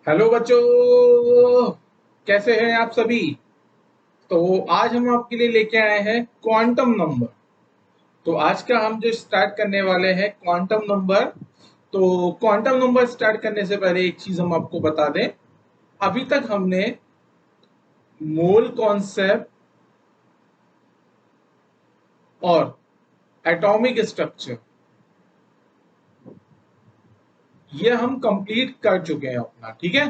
Hello बच्चों, कैसे हैं आप सभी। तो आज हम आपके लिए लेके आए हैं क्वांटम नंबर। तो आज का हम जो स्टार्ट करने वाले हैं क्वांटम नंबर। तो क्वांटम नंबर स्टार्ट करने से पहले एक चीज हम आपको बता दें। अभी तक हमने मोल कॉन्सेप्ट और एटॉमिक स्ट्रक्चर ये हम कंप्लीट कर चुके हैं अपना, ठीक है।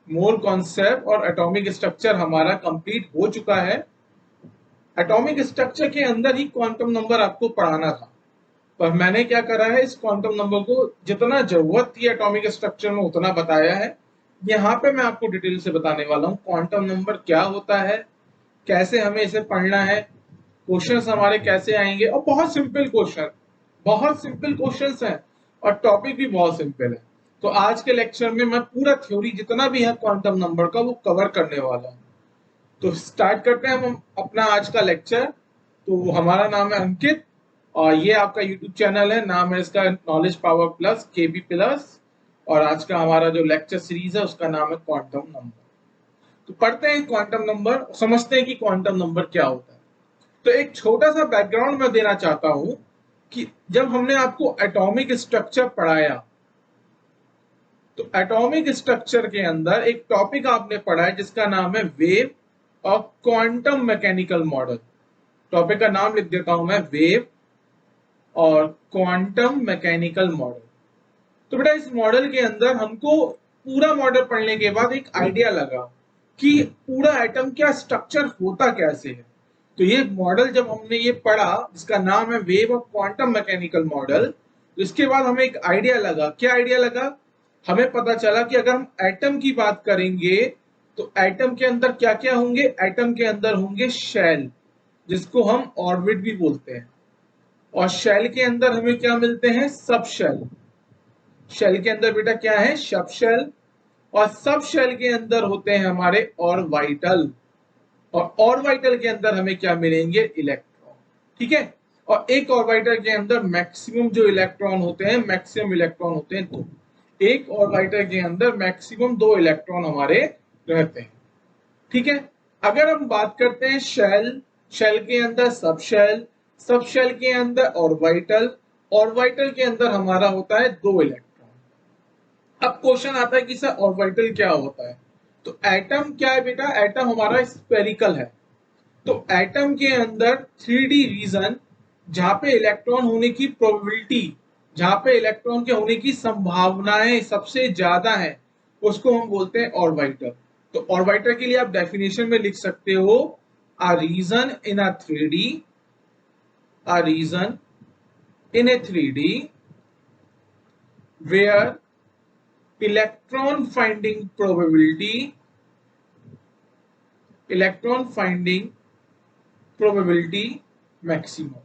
मोल कॉन्सेप्ट और एटॉमिक स्ट्रक्चर हमारा कंप्लीट हो चुका है। एटॉमिक स्ट्रक्चर के अंदर ही क्वांटम नंबर आपको पढ़ाना था, पर मैंने क्या करा है, इस क्वांटम नंबर को जितना जरूरत थी एटॉमिक स्ट्रक्चर में उतना बताया है। यहाँ पे मैं आपको डिटेल से बताने वाला हूँ क्वांटम नंबर क्या होता है, कैसे हमें इसे पढ़ना है, क्वेश्चंस हमारे कैसे आएंगे। और बहुत सिंपल क्वेश्चंस हैं और टॉपिक भी बहुत सिंपल है। तो आज के लेक्चर में मैं पूरा थ्योरी जितना भी है क्वांटम नंबर का वो कवर करने वाला हूँ। तो स्टार्ट करते हैं हम अपना आज का लेक्चर। तो हमारा नाम है अंकित और ये आपका यूट्यूब चैनल है, नाम है इसका नॉलेज पावर प्लस केबी प्लस। और आज का हमारा जो लेक्चर सीरीज है उसका नाम है क्वांटम नंबर। तो पढ़ते हैं क्वांटम नंबर, समझते हैं कि क्वांटम नंबर क्या होता है। तो एक छोटा सा बैकग्राउंड मैं देना चाहता हूं कि जब हमने आपको एटॉमिक स्ट्रक्चर पढ़ाया तो एटॉमिक स्ट्रक्चर के अंदर एक टॉपिक आपने पढ़ा है जिसका नाम है वेव और क्वांटम मैकेनिकल मॉडल। टॉपिक का नाम लिख देता हूं मैं, वेव और क्वांटम मैकेनिकल मॉडल। तो बेटा इस मॉडल के अंदर हमको पूरा मॉडल पढ़ने के बाद एक आइडिया लगा कि पूरा एटम क्या स्ट्रक्चर होता कैसे है। तो ये मॉडल जब हमने ये पढ़ा जिसका नाम है wave of quantum mechanical model, तो इसके बाद हमें एक आइडिया लगा। क्या आइडिया लगा? हमें पता चला कि अगर हम एटम की बात करेंगे तो एटम के अंदर क्या क्या होंगे। एटम के अंदर होंगे शेल, जिसको हम ऑर्बिट भी बोलते हैं। और शेल के अंदर हमें क्या मिलते हैं? सब शेल। शेल के अंदर बेटा क्या है? सब शेल। और सब शेल के अंदर होते हैं हमारे ऑर्बिटल। और ऑर्बिटल के अंदर हमें क्या मिलेंगे? इलेक्ट्रॉन, ठीक है। और एक ऑर्बिटल के अंदर मैक्सिमम जो इलेक्ट्रॉन होते हैं, मैक्सिमम इलेक्ट्रॉन होते हैं दो। एक ऑर्बिटल के अंदर मैक्सिमम दो इलेक्ट्रॉन हमारे रहते हैं, ठीक है। अगर हम बात करते हैं शेल, शेल के अंदर सब शेल, सब शेल के अंदर ऑर्बिटल, ऑर्बिटल के अंदर हमारा होता है दो इलेक्ट्रॉन। अब क्वेश्चन आता है कि सर ऑर्बिटल क्या होता है। तो एटम क्या है बेटा? एटम हमारा स्फेरिकल है। तो एटम के अंदर 3D रीजन, जहां पे इलेक्ट्रॉन होने की प्रोबेबिलिटी, जहां पे इलेक्ट्रॉन के होने की संभावनाएं सबसे ज्यादा है, उसको हम बोलते हैं ऑर्बिटल। तो ऑर्बिटल के लिए आप डेफिनेशन में लिख सकते हो, a region in a 3D, a region in a 3D where electron finding probability, electron finding probability maximum.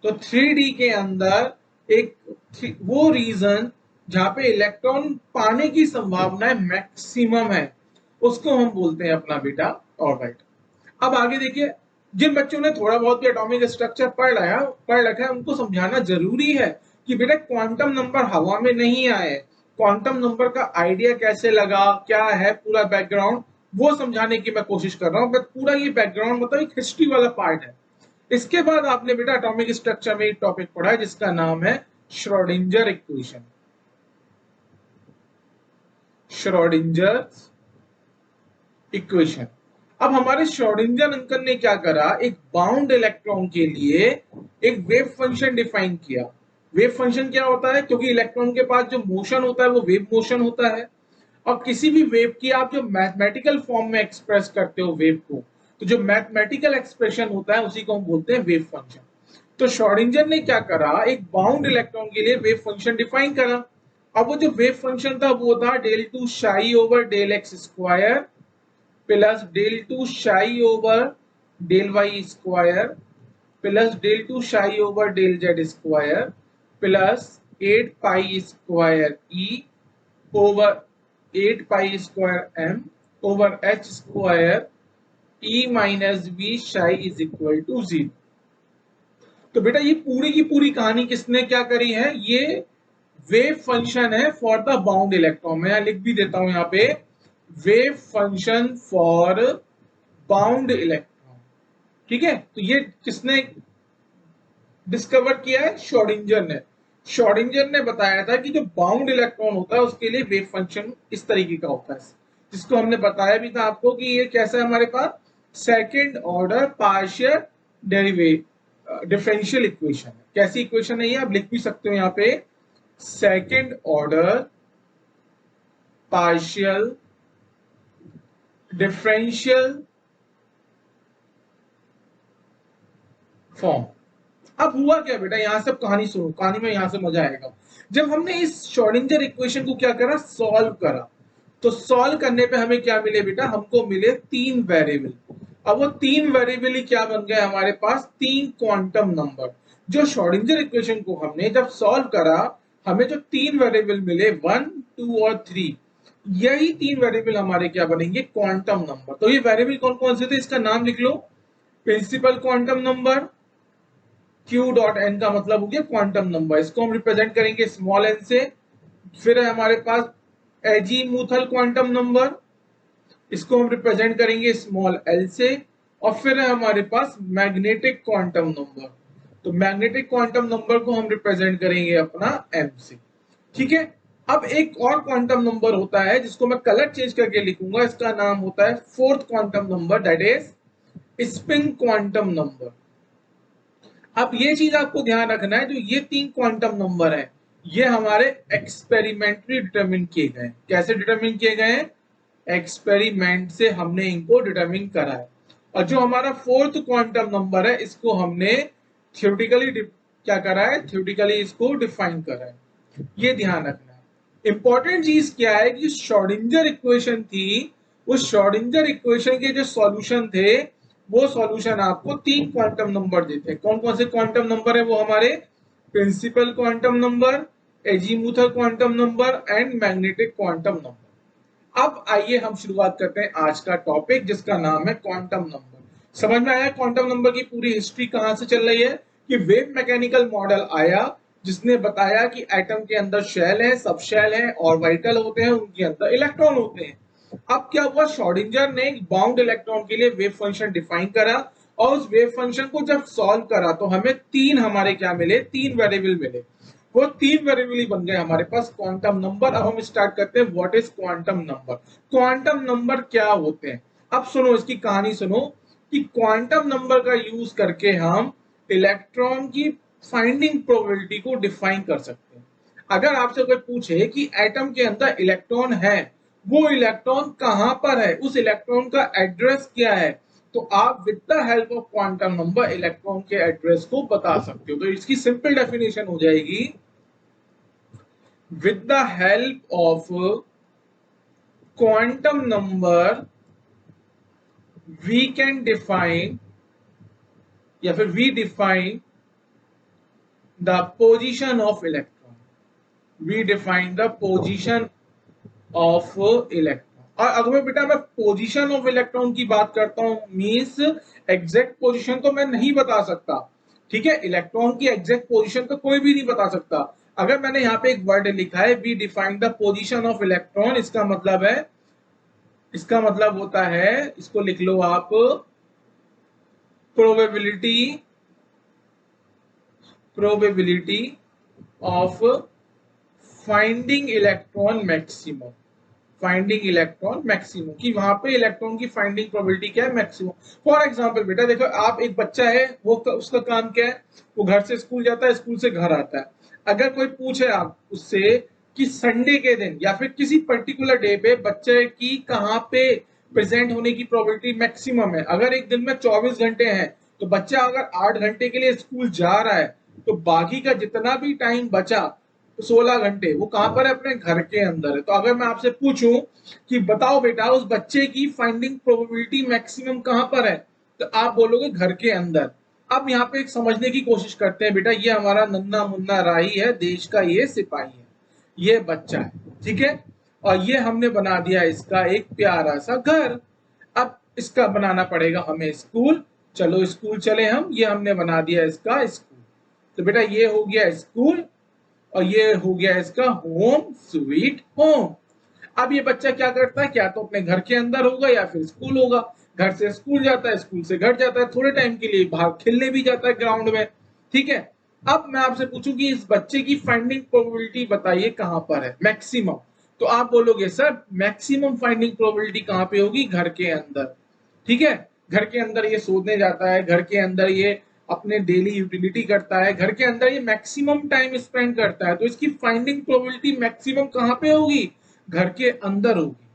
तो 3D के अंदर एक वो रीजन जहां पे इलेक्ट्रॉन पाने की संभावना मैक्सिमम है, उसको हम बोलते हैं अपना बेटा ऑर्बिटल। अब आगे देखिए, जिन बच्चों ने थोड़ा बहुत भी एटॉमिक स्ट्रक्चर पढ़ रखा है उनको समझाना जरूरी है कि बेटा क्वांटम नंबर हवा में नहीं आए। क्वांटम नंबर का आइडिया कैसे लगा, क्या है पूरा बैकग्राउंड, वो समझाने की मैं कोशिश कर रहा हूं। बट पूरा ये बैकग्राउंड मतलब एक हिस्ट्री वाला पार्ट है। इसके बाद आपने बेटा एटॉमिक स्ट्रक्चर में एक टॉपिक पढ़ा है जिसका नाम है श्रोडिंजर इक्वेशन। Schrödinger equation. अब हमारे श्रोडिंजर अंकल ने क्या करा, एक बाउंड इलेक्ट्रॉन के लिए एक वेव फंक्शन डिफाइन किया। वेव फंक्शन क्या होता है? क्योंकि इलेक्ट्रॉन के पास जो मोशन होता है वो वेव मोशन होता है। और किसी भी वेव की आप जो मैथमेटिकल फॉर्म में एक्सप्रेस करते हो वेव को, तो जो मैथमेटिकल एक्सप्रेशन होता है उसी को हम बोलते हैं वेव फंक्शन। तो श्रोडिंजर ने क्या करा, एक बाउंड इलेक्ट्रॉन के लिए वेव फंक्शन डिफाइन करा। अब वो जो वेव फंक्शन था वो था del two psi over del X square plus del two psi over del Y square plus del two psi over del Z square plus 8 pi square E over 8 pi square M over H square E minus V psi is equal to 0। तो बेटा ये पूरी की पूरी कहानी किसने क्या करी है? ये वेव फंक्शन है फॉर द बाउंड इलेक्ट्रॉन। मैं यहां लिख भी देता हूं यहाँ पे, wave function for bound electron. ठीक है, तो ये किसने डिस्कवर किया है? श्रोडिंगर ने। श्रोडिंगर ने बताया था कि जो बाउंड इलेक्ट्रॉन होता है उसके लिए वेव फंक्शन इस तरीके का होता है, जिसको हमने बताया भी था आपको कि ये कैसा है हमारे पास, second order partial derivative differential equation है। कैसी इक्वेशन है ये, आप लिख भी सकते हो यहाँ पे, second order partial differential form. अब हुआ क्या बेटा, यहां से कहानी सुनो, कहानी में यहां से मजा आएगा। जब हमने इस श्रोडिंगर इक्वेशन को क्या करा, सॉल्व करा, तो सॉल्व करने पे हमें क्या मिले बेटा, हमको मिले तीन वेरिएबल। अब वो तीन वेरिएबल ही क्या बन गए हमारे पास, तीन क्वांटम नंबर। जो श्रोडिंगर इक्वेशन को हमने जब सॉल्व करा, हमें जो तीन वेरिएबल मिले 1, 2 और 3, यही तीन वेरिएबल हमारे क्या बनेंगे, क्वांटम नंबर। तो ये वेरिएबल कौन कौन से थे, इसका नाम लिख लो, principal quantum number, Q dot N का मतलब हो गया क्वांटम नंबर, इसको हम रिप्रेजेंट करेंगे स्मॉल एन से। फिर है हमारे पास एजीमुथल क्वांटम नंबर, इसको हम रिप्रेजेंट करेंगे स्मॉल एल से। और फिर है हमारे पास मैग्नेटिक क्वांटम नंबर, तो मैग्नेटिक क्वांटम नंबर को हम रिप्रेजेंट करेंगे अपना एम से। ठीक है, अब एक और क्वांटम नंबर होता है जिसको मैं कलर चेंज करके लिखूंगा, इसका नाम होता है fourth quantum number, that is spin quantum number. अब ये चीज आपको ध्यान रखना है, जो ये तीन क्वांटम नंबर है, ये हमारे एक्सपेरिमेंटली डिटरमिन किए गए। कैसे डिटरमिन किए गए हैं, एक्सपेरिमेंट से हमने इनको डिटरमिन करा है। और जो हमारा फोर्थ क्वांटम नंबर है, इसको हमने थ्योरेटिकली क्या करा है, थ्योरेटिकली इसको डिफाइन करा है। ये ध्यान रखना है। इंपॉर्टेंट चीज क्या है कि श्रोडिंगर इक्वेशन थी, उस श्रोडिंगर इक्वेशन के जो सॉल्यूशन थे, वो सॉल्यूशन आपको तीन क्वांटम नंबर देते हैं। कौन कौन से क्वांटम नंबर है वो, हमारे principal quantum number, azimuthal quantum number and magnetic quantum number. अब आइए हम शुरुआत करते हैं आज का टॉपिक, जिसका नाम है क्वांटम नंबर। समझ में आया क्वांटम नंबर की पूरी हिस्ट्री कहां से चल रही है, कि वेव मैकेनिकल मॉडल आया जिसने बताया कि एटम के अंदर शेल है, सब शेल है, ऑर्बिटल होते हैं, उनके अंदर इलेक्ट्रॉन होते हैं। अब क्या हुआ, श्रोडिंगर ने बाउंड इलेक्ट्रॉन के लिए वेव फंक्शन डिफाइन करा, और उस वेव फंक्शन को जब सॉल्व करा तो हमें तीन हमारे क्या मिले, तीन वेरिएबल मिले। वो तीन वेरिएबल ही बन गए हमारे पास क्वांटम नंबर। अब हम स्टार्ट करते हैं, what is quantum number. Quantum number क्या होते हैं, अब सुनो इसकी कहानी सुनो, कि क्वांटम नंबर का यूज करके हम इलेक्ट्रॉन की फाइंडिंग प्रोबेबिलिटी को डिफाइन कर सकते हैं। अगर आपसे कोई पूछे कि एटम के अंदर इलेक्ट्रॉन है, वो इलेक्ट्रॉन कहां पर है, उस इलेक्ट्रॉन का एड्रेस क्या है, तो आप with the help of quantum number electron के एड्रेस को बता सकते हो। तो इसकी सिंपल डेफिनेशन हो जाएगी, with the help of quantum number we can define, या फिर we define the position of electron, we define the position of electron. और अगर बेटा मैं पोजीशन ऑफ इलेक्ट्रॉन की बात करता हूं, मींस एग्जैक्ट पोजीशन तो मैं नहीं बता सकता। ठीक है, इलेक्ट्रॉन की एग्जैक्ट पोजीशन तो कोई भी नहीं बता सकता। अगर मैंने यहाँ पे एक वर्ड लिखा है, we define the position of electron, इसका मतलब है, इसका मतलब होता है, इसको लिख लो आप, probability, probability of finding electron maximum, finding electron maximum, कि वहां पे इलेक्ट्रॉन की फाइंडिंग प्रोबेबिलिटी क्या है, मैक्सिमम। फॉर एग्जांपल बेटा देखो, आप एक बच्चा है, वो उसका काम क्या है, वो घर से स्कूल जाता है, स्कूल से घर आता है। अगर कोई पूछे आप उससे कि संडे के दिन या फिर किसी पर्टिकुलर डे पे बच्चे की कहाँ पे प्रेजेंट होने की प्रोबेबिलिटी मैक्सिमम है, अगर एक दिन में 24 घंटे हैं, तो बच्चा अगर 8 घंटे के लिए स्कूल जा रहा है, तो बाकी का जितना भी टाइम बचा, 16 घंटे, वो कहां पर है, अपने घर के अंदर है। तो अगर मैं आपसे पूछूं कि बताओ बेटा उस बच्चे की फाइंडिंग प्रोबेबिलिटी मैक्सिमम कहां पर है, तो आप बोलोगे घर के अंदर। अब यहाँ पे एक समझने की कोशिश करते हैं बेटा, ये हमारा नन्ना मुन्ना राही है, देश का ये सिपाही है, ये बच्चा है, ठीक है, और ये हमने बना दिया इसका एक प्यारा सा घर। अब इसका बनाना पड़ेगा हमें स्कूल, चलो स्कूल चले हम, ये हमने बना दिया इसका स्कूल। तो बेटा ये हो गया स्कूल, और ये हो गया इसका होम स्वीट होम। अब ये बच्चा क्या करता है, क्या तो अपने घर के अंदर होगा या फिर स्कूल होगा, घर से स्कूल जाता है, स्कूल से घर जाता है, थोड़े टाइम के लिए बाहर खेलने भी जाता है ग्राउंड में, ठीक है। अब मैं आपसे पूछूं कि इस बच्चे की फाइंडिंग प्रोबेबिलिटी बताइए कहां पर है, मैक्सिमम। तो आप बोलोगे सर मैक्सिमम फाइंडिंग प्रोबेबिलिटी कहां पे होगी, घर के अंदर, ठीक है। घर के अंदर ये सोने जाता है, घर के अंदर ये अपने डेली यूटिलिटी करता है, घर के अंदर ये मैक्सिमम टाइम स्पेंड करता है, तो इसकी फाइंडिंग प्रोबेबिलिटी मैक्सिमम कहां पे होगी, घर के अंदर होगी,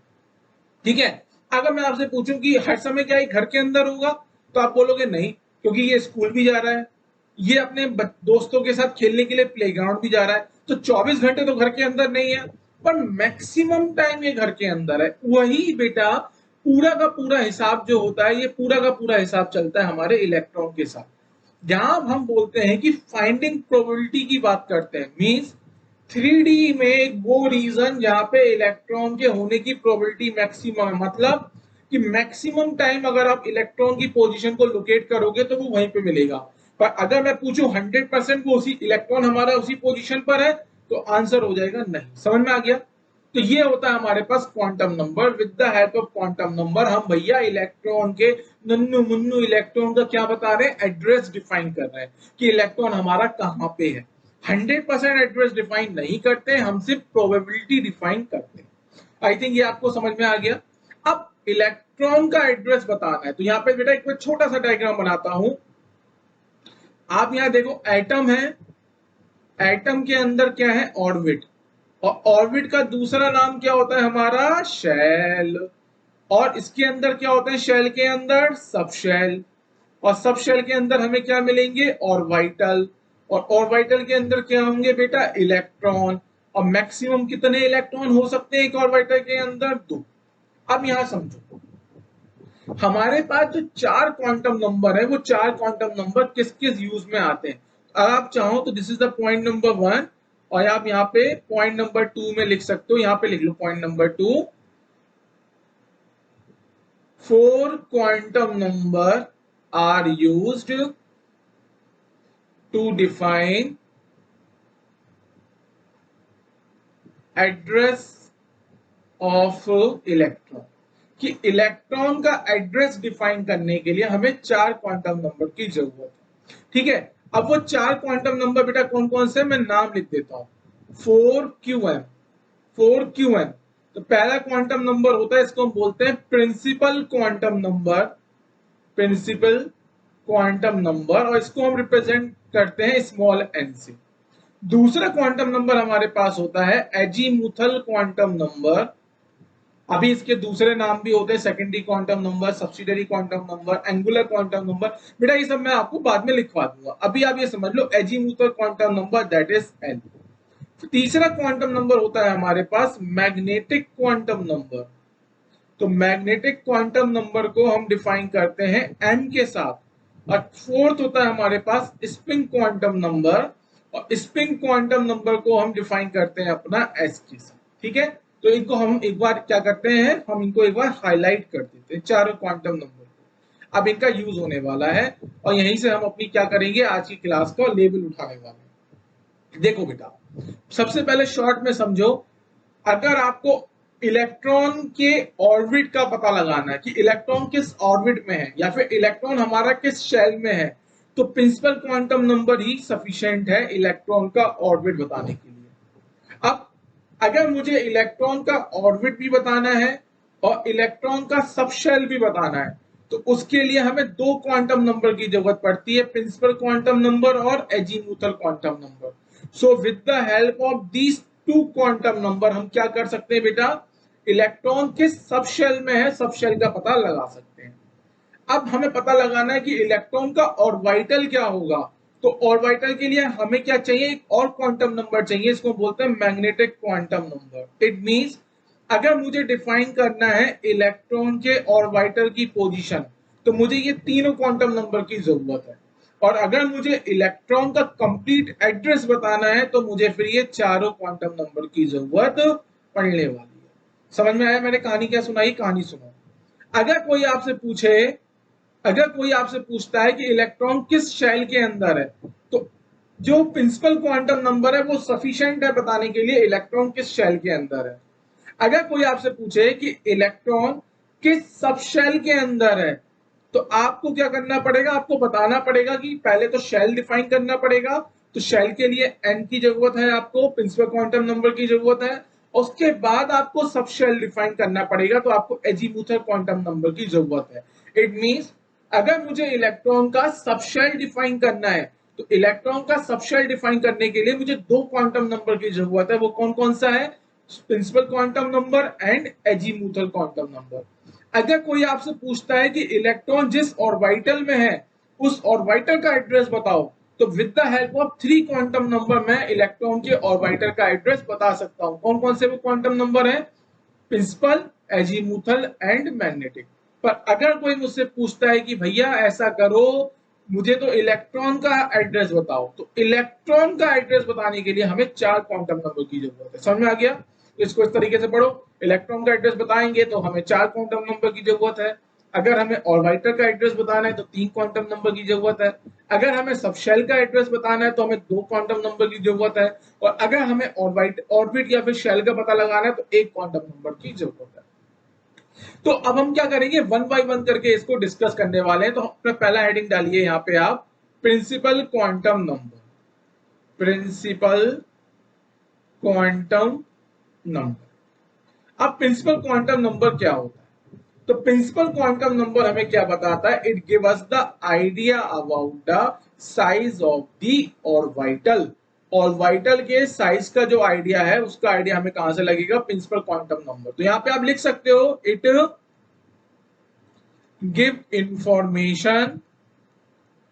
ठीक है। अगर मैं आपसे पूछूं कि हर समय क्या ये घर के अंदर होगा, तो आप बोलोगे नहीं, क्योंकि ये स्कूल भी जा रहा है, ये अपने दोस्तों के साथ खेलने के लिए प्लेग्राउंड भी जा रहा है, तो 24 घंटे तो घर के अंदर नहीं है, पर मैक्सिमम टाइम ये घर के अंदर है। वही बेटा पूरा का पूरा हिसाब जो होता है, ये पूरा का पूरा हिसाब चलता है हमारे इलेक्ट्रॉन के साथ। जहां हम बोलते हैं कि फाइंडिंग प्रोबेबिलिटी की बात करते हैं, मींस 3D में वो रीजन जहां पे इलेक्ट्रॉन के होने की प्रोबेबिलिटी मैक्सिमम है, मतलब कि मैक्सिमम टाइम अगर आप इलेक्ट्रॉन की पोजीशन को लोकेट करोगे तो वो वहीं पे मिलेगा। पर अगर मैं पूछूं 100% वो उसी इलेक्ट्रॉन हमारा उसी पोजीशन पर है, तो आंसर हो जाएगा नहीं। समझ में आ गया। तो ये होता है हमारे पास quantum number. With the help of quantum number हम भैया इलेक्ट्रॉन के, नन्नू मुन्नू इलेक्ट्रॉन का क्या बता रहे हैं, एड्रेस डिफाइन कर रहे हैं कि इलेक्ट्रॉन हमारा कहां पे है। 100% एड्रेस डिफाइन नहीं करते, हम सिर्फ प्रोबेबिलिटी डिफाइन करते हैं। आई थिंक ये आपको समझ में आ गया। अब इलेक्ट्रॉन का एड्रेस बताना है, तो यहाँ पे बेटा एक छोटा सा डायग्राम बनाता हूं। आप यहाँ देखो एटम है, एटम के अंदर क्या है, ऑर्बिट, और ऑर्बिट का दूसरा नाम क्या होता है हमारा, शेल। और इसके अंदर क्या होता है, शेल के अंदर सब शेल, और सब शेल के अंदर हमें क्या मिलेंगे, ऑर्बिटल, और ऑर्बिटल के अंदर क्या होंगे बेटा, इलेक्ट्रॉन। और मैक्सिमम कितने इलेक्ट्रॉन हो सकते हैं एक ऑर्बिटल के अंदर, 2। अब यहां समझो, हमारे पास जो 4 क्वांटम नंबर है, वो 4 क्वांटम नंबर किस किस यूज में आते हैं। आप चाहो तो this is the point number 1, और आप यहाँ पे पॉइंट नंबर 2 में लिख सकते हो, यहाँ पे लिख लो point number 2। 4 quantum number are used to define address of electron, कि इलेक्ट्रॉन का एड्रेस डिफाइन करने के लिए हमें 4 क्वांटम नंबर की जरूरत है, ठीक है। अब वो 4 क्वांटम नंबर बेटा कौन कौन से, मैं नाम लिख देता हूं। 4qm, 4qm, तो पहला क्वांटम नंबर होता है, इसको हम बोलते हैं principal quantum number, principal quantum number, और इसको हम रिप्रेजेंट करते हैं स्मॉल एन से। दूसरा क्वांटम नंबर हमारे पास होता है एजीमुथल क्वांटम नंबर। अभी इसके दूसरे नाम भी होते हैं secondary quantum number, subsidiary quantum number, angular quantum number. बेटा ये सब मैं आपको बाद में लिखवा दूंगा, अभी आप ये समझ लो azimuthal quantum number, that is N. तीसरा क्वांटम नंबर होता है हमारे पास मैग्नेटिक क्वांटम नंबर। तो मैग्नेटिक क्वांटम नंबर को हम डिफाइन करते हैं m के साथ। और फोर्थ होता है हमारे पास स्पिन क्वांटम नंबर, और स्पिन क्वांटम नंबर को हम डिफाइन करते हैं अपना s के साथ, ठीक है। तो इनको हम एक बार क्या करते हैं, हम इनको एक बार हाईलाइट कर देते हैं चारों क्वांटम नंबर को। अब इनका यूज होने वाला है, और यहीं से हम अपनी क्या करेंगे, आज की क्लास का लेवल उठाने वाले हैं। देखो बेटा, सबसे पहले शॉर्ट में समझो, अगर आपको इलेक्ट्रॉन के ऑर्बिट का पता लगाना है कि इलेक्ट्रॉन किस ऑर्बिट में है, या फिर इलेक्ट्रॉन हमारा किस शेल में है, तो प्रिंसिपल क्वांटम नंबर ही सफिशिएंट है इलेक्ट्रॉन का ऑर्बिट बताने के लिए। अब अगर मुझे इलेक्ट्रॉन का ऑर्बिट भी बताना है और इलेक्ट्रॉन का सब शेल भी बताना है, तो उसके लिए हमें 2 क्वांटम नंबर की जरूरत पड़ती है, प्रिंसिपल क्वांटम नंबर और azimuthal quantum number. So with the help of these 2 quantum number हम क्या कर सकते हैं बेटा, इलेक्ट्रॉन किस सब शेल में है, सब शेल का पता लगा सकते हैं। अब हमें पता लगाना है कि इलेक्ट्रॉन का ऑर्बिटल क्या होगा, तो ऑर्बिटल के लिए हमें क्या चाहिए, एक और क्वांटम नंबर चाहिए, इसको बोलते हैं magnetic quantum number. It means अगर मुझे डिफाइन करना है इलेक्ट्रॉन के ऑर्बिटल की पोजीशन, तो मुझे ये तीनों क्वांटम नंबर की जरूरत है। और अगर मुझे इलेक्ट्रॉन का कंप्लीट एड्रेस बताना है, तो मुझे फिर ये चारों क्वांटम नंबर की जरूरत पड़ने वाली है। समझ में आया मैंने कहानी क्या सुनाई, कहानी सुनो। अगर कोई आपसे पूछे, अगर कोई आपसे पूछता है कि इलेक्ट्रॉन किस शेल के अंदर है, तो जो प्रिंसिपल क्वांटम नंबर है वो सफिशिएंट है बताने के लिए इलेक्ट्रॉन किस शेल के अंदर है। अगर कोई आपसे पूछे कि इलेक्ट्रॉन किस सब शेल के अंदर है, तो आपको क्या करना पड़ेगा, आपको बताना पड़ेगा कि पहले तो शेल डिफाइन करना पड़ेगा। तो शेल के लिए एन की जरूरत है, आपको प्रिंसिपल क्वांटम नंबर की जरूरत है, उसके बाद आपको सब शेल डिफाइन करना पड़ेगा, तो आपको एजीमुथर क्वांटम नंबर की जरूरत है। इट मींस अगर मुझे इलेक्ट्रॉन का सब शेल डिफाइन करना है, तो इलेक्ट्रॉन का सब शेल डिफाइन करने के लिए मुझे दो क्वांटम नंबर की जरूरत है। वो कौन कौन सा है? Principal quantum number and azimuthal quantum number. अगर कोई आपसे पूछता है कि इलेक्ट्रॉन जिस ऑर्बिटल में है उस ऑर्बिटल का एड्रेस बताओ, तो with the help of 3 quantum number मैं इलेक्ट्रॉन के ऑर्बिटल का एड्रेस बता सकता हूं। कौन कौन से वो क्वांटम नंबर है? Principal, azimuthal and magnetic. पर अगर कोई मुझसे पूछता है कि भैया ऐसा करो, मुझे तो इलेक्ट्रॉन का एड्रेस बताओ, तो इलेक्ट्रॉन का एड्रेस बताने के लिए हमें 4 क्वांटम नंबर की जरूरत है। समझ में आ गया? तो इसको इस तरीके से पढ़ो, इलेक्ट्रॉन का एड्रेस बताएंगे तो हमें 4 क्वांटम नंबर की जरूरत है। अगर हमें ऑर्बिटल का एड्रेस बताना है तो 3 क्वांटम नंबर की जरूरत है। अगर हमें सब शेल का एड्रेस बताना है तो हमें 2 क्वांटम नंबर की जरूरत है। और अगर हमें ऑर्बिट या फिर शेल का पता लगाना है तो 1 क्वांटम नंबर की जरूरत है। तो अब हम क्या करेंगे, वन बाय वन करके इसको डिस्कस करने वाले हैं। तो अपना पहला हेडिंग डालिए यहाँ पे आप, principal quantum number. Principal quantum number. अब प्रिंसिपल क्वांटम नंबर क्या होता है? तो प्रिंसिपल क्वांटम नंबर हमें क्या बताता है? It give us the idea about the size of the orbital. Orbital के साइज का जो आइडिया है, उसका आइडिया हमें कहां से लगेगा? Principal quantum number. तो यहां पे आप लिख सकते हो, it give information,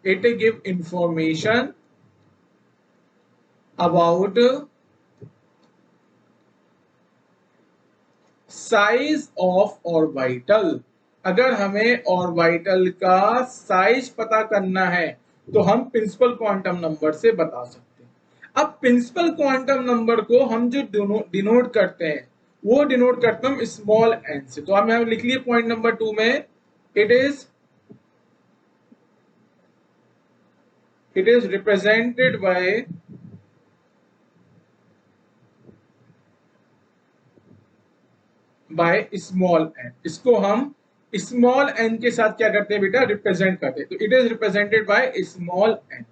it give information about size of orbital। अगर हमें ऑर्बिटल का साइज पता करना है तो हम प्रिंसिपल क्वांटम नंबर से बता सकते हैं। अब प्रिंसिपल क्वांटम नंबर को हम जो डिनोट करते हैं वो डिनोट करते हैं स्मॉल एन से। तो हम यहाँ लिख लिए पॉइंट नंबर 2 में, it is represented by small n. इसको हम स्मॉल एन के साथ क्या करते हैं बेटा? रिप्रेजेंट करते हैं। तो it is represented by small n.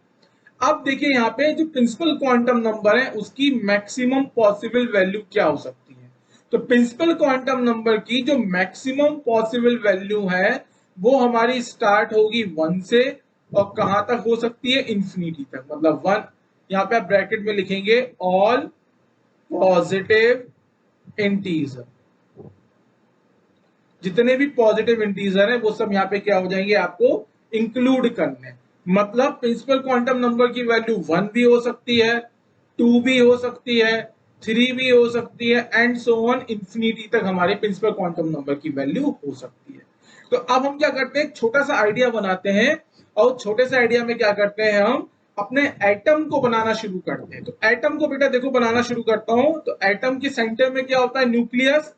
अब देखिए यहाँ पे जो प्रिंसिपल क्वांटम नंबर है उसकी मैक्सिमम पॉसिबल वैल्यू क्या हो सकती है? तो प्रिंसिपल क्वांटम नंबर की जो मैक्सिमम पॉसिबल वैल्यू है वो हमारी स्टार्ट होगी 1 से और कहां तक हो सकती है? इंफिनिटी तक। मतलब 1, यहाँ पे आप ब्रैकेट में लिखेंगे ऑल पॉजिटिव इंटीजर। जितने भी पॉजिटिव इंटीजर है वो सब यहाँ पे क्या हो जाएंगे? आपको इंक्लूड करने। मतलब प्रिंसिपल क्वांटम नंबर की वैल्यू 1 भी हो सकती है, 2 भी हो सकती है, 3 भी हो सकती है, एंड सो ऑन इंफिनिटी तक हमारे प्रिंसिपल क्वांटम नंबर की वैल्यू हो सकती है। तो अब हम क्या करते हैं, एक छोटा सा आइडिया बनाते हैं और छोटे से आइडिया में क्या करते हैं, हम अपने एटम को बनाना शुरू करते हैं। तो एटम को बेटा देखो बनाना शुरू करता हूं। तो एटम के सेंटर में क्या होता है? न्यूक्लियस।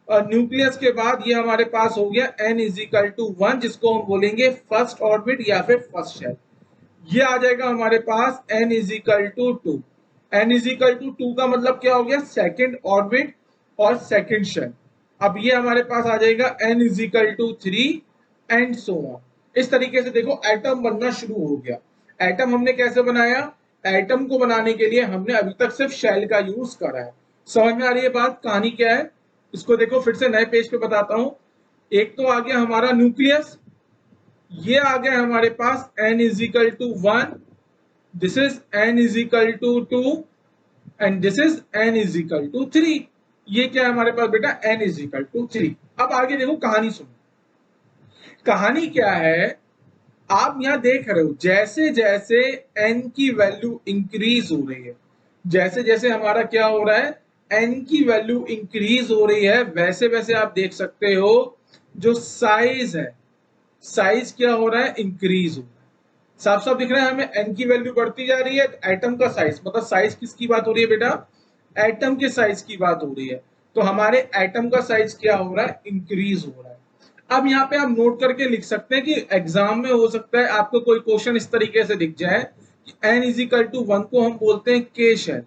और न्यूक्लियस के बाद ये हमारे पास हो गया n इजिकल टू 1, जिसको हम बोलेंगे फर्स्ट ऑर्बिट या फिर फर्स्ट शेल। ये आ जाएगा हमारे पास n is equal to 2। n is equal to 2 का मतलब क्या हो गया? सेकेंड ऑर्बिट और सेकेंड शेल। अब ये हमारे पास आ जाएगा n is equal to 3 and so on. इस तरीके से देखो एटम बनना शुरू हो गया। एटम हमने कैसे बनाया? एटम को बनाने के लिए हमने अभी तक सिर्फ शेल का यूज करा है। समझ में आ रही है बात? कहानी क्या है इसको देखो फिर से नए पेज पे बताता हूं। एक तो आ गया हमारा न्यूक्लियस, ये आ गया हमारे पास n is equal to 1, this is n is equal to 2 and this is n is equal to 3। ये क्या है हमारे पास बेटा? n is equal to 3। अब आगे देखो कहानी सुनो। कहानी क्या है? आप यहां देख रहे हो जैसे जैसे n की वैल्यू इंक्रीज हो रही है, जैसे जैसे हमारा क्या हो रहा है, n की वैल्यू इंक्रीज हो रही है, वैसे वैसे आप देख सकते हो जो साइज है, साइज क्या हो रहा है? इंक्रीज हो रहा है। साफ साफ दिख रहा है हमें n की वैल्यू बढ़ती जा रही है। एटम का साइज, मतलब साइज किसकी बात हो रही है बेटा? एटम के साइज की बात हो रही है। तो हमारे एटम का साइज क्या हो रहा है? इंक्रीज हो रहा है। अब यहाँ पे आप नोट करके लिख सकते हैं कि एग्जाम में हो सकता है आपको कोई क्वेश्चन इस तरीके से दिख जाए n इज इक्वल टू 1 को हम बोलते हैं k shell,